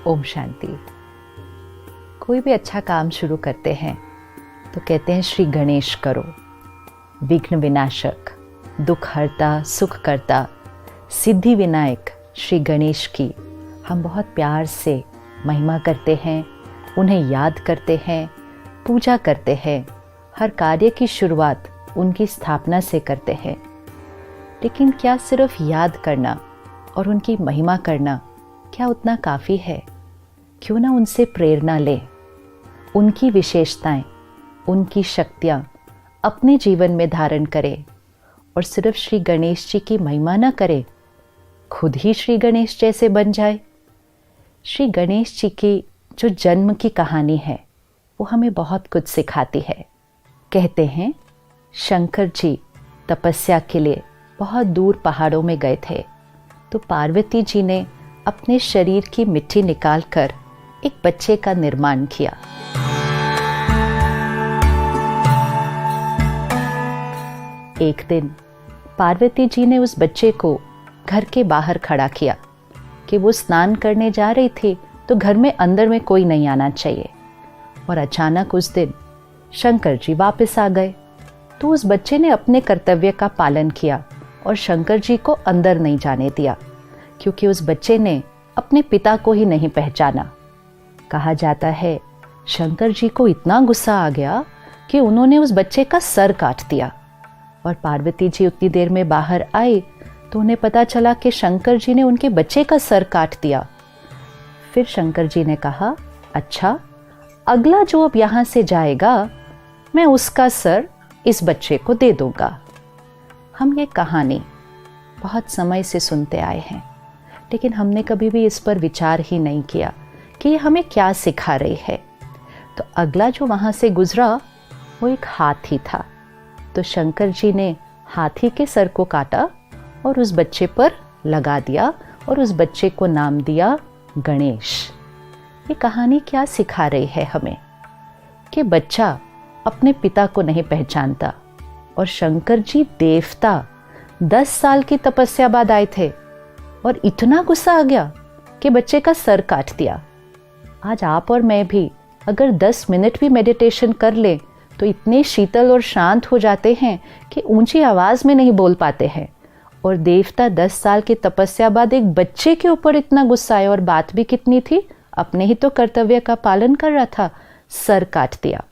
ओम शांति। कोई भी अच्छा काम शुरू करते हैं तो कहते हैं श्री गणेश करो। विघ्न विनाशक, दुख हरता, सुख करता, सिद्धि विनायक श्री गणेश की हम बहुत प्यार से महिमा करते हैं, उन्हें याद करते हैं, पूजा करते हैं। हर कार्य की शुरुआत उनकी स्थापना से करते हैं। लेकिन क्या सिर्फ याद करना और उनकी महिमा करना क्या उतना काफ़ी है? क्यों ना उनसे प्रेरणा लें, उनकी विशेषताएं, उनकी शक्तियाँ अपने जीवन में धारण करें और सिर्फ श्री गणेश जी की महिमा न करें, खुद ही श्री गणेश जैसे बन जाए। श्री गणेश जी की जो जन्म की कहानी है वो हमें बहुत कुछ सिखाती है। कहते हैं शंकर जी तपस्या के लिए बहुत दूर पहाड़ों में गए थे, तो पार्वती जी ने अपने शरीर की मिट्टी निकालकर एक बच्चे का निर्माण किया। एक दिन पार्वती जी ने उस बच्चे को घर के बाहर खड़ा किया कि वो स्नान करने जा रही थी, तो घर में अंदर में कोई नहीं आना चाहिए। और अचानक उस दिन शंकर जी वापस आ गए, तो उस बच्चे ने अपने कर्तव्य का पालन किया और शंकर जी को अंदर नहीं जाने दिया, क्योंकि उस बच्चे ने अपने पिता को ही नहीं पहचाना। कहा जाता है शंकर जी को इतना गुस्सा आ गया कि उन्होंने उस बच्चे का सर काट दिया। और पार्वती जी उतनी देर में बाहर आई तो उन्हें पता चला कि शंकर जी ने उनके बच्चे का सर काट दिया। फिर शंकर जी ने कहा, अच्छा, अगला जो अब यहाँ से जाएगा मैं उसका सर इस बच्चे को दे दूंगा। हम ये कहानी बहुत समय से सुनते आए हैं, लेकिन हमने कभी भी इस पर विचार ही नहीं किया कि ये हमें क्या सिखा रही है। तो अगला जो वहाँ से गुजरा वो एक हाथी था, तो शंकर जी ने हाथी के सर को काटा और उस बच्चे पर लगा दिया और उस बच्चे को नाम दिया गणेश। ये कहानी क्या सिखा रही है हमें कि बच्चा अपने पिता को नहीं पहचानता, और शंकर जी देवता 10 साल की तपस्या बाद आए थे और इतना गुस्सा आ गया कि बच्चे का सर काट दिया। आज आप और मैं भी अगर 10 मिनट भी मेडिटेशन कर लें तो इतने शीतल और शांत हो जाते हैं कि ऊंची आवाज में नहीं बोल पाते हैं। और देवता 10 साल की तपस्या बाद एक बच्चे के ऊपर इतना गुस्सा आया, और बात भी कितनी थी, अपने ही तो कर्तव्य का पालन कर रहा था, सर काट दिया।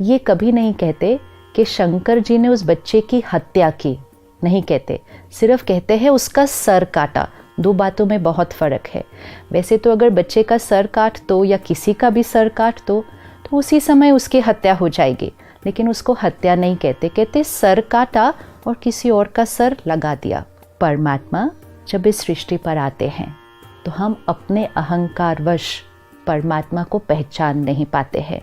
ये कभी नहीं कहते कि शंकर जी ने उस बच्चे की हत्या की, नहीं कहते, सिर्फ कहते हैं उसका सर काटा। दो बातों में बहुत फ़र्क है। वैसे तो अगर बच्चे का सर काट दो या किसी का भी सर काट दो तो उसी समय उसकी हत्या हो जाएगी, लेकिन उसको हत्या नहीं कहते, कहते सर काटा और किसी और का सर लगा दिया। परमात्मा जब इस सृष्टि पर आते हैं तो हम अपने अहंकारवश परमात्मा को पहचान नहीं पाते हैं।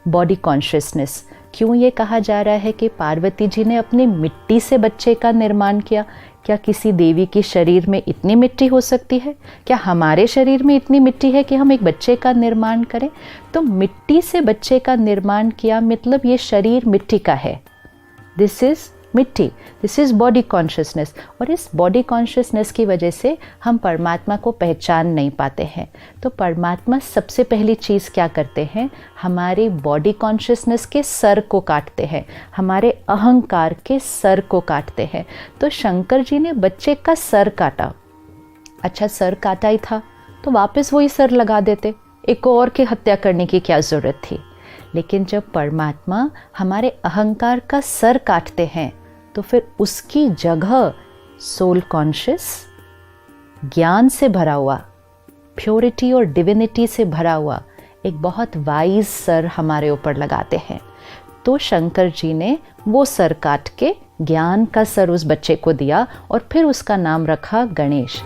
बॉडी कॉन्शियसनेस, क्यों ये कहा जा रहा है कि पार्वती जी ने अपनी मिट्टी से बच्चे का निर्माण किया? क्या किसी देवी के शरीर में इतनी मिट्टी हो सकती है? क्या हमारे शरीर में इतनी मिट्टी है कि हम एक बच्चे का निर्माण करें? तो मिट्टी से बच्चे का निर्माण किया मतलब ये शरीर मिट्टी का है। दिस इज मिट्टी, दिस इज बॉडी कॉन्शियसनेस। और इस बॉडी कॉन्शियसनेस की वजह से हम परमात्मा को पहचान नहीं पाते हैं। तो परमात्मा सबसे पहली चीज़ क्या करते हैं, हमारी बॉडी कॉन्शियसनेस के सर को काटते हैं, हमारे अहंकार के सर को काटते हैं। तो शंकर जी ने बच्चे का सर काटा। अच्छा, सर काटा ही था तो वापस वही सर लगा देते, एक और की हत्या करने की क्या ज़रूरत थी? लेकिन जब परमात्मा हमारे अहंकार का सर काटते हैं तो फिर उसकी जगह सोल कॉन्शियस, ज्ञान से भरा हुआ, प्योरिटी और डिविनिटी से भरा हुआ एक बहुत वाइज सर हमारे ऊपर लगाते हैं। तो शंकर जी ने वो सर काट के ज्ञान का सर उस बच्चे को दिया और फिर उसका नाम रखा गणेश।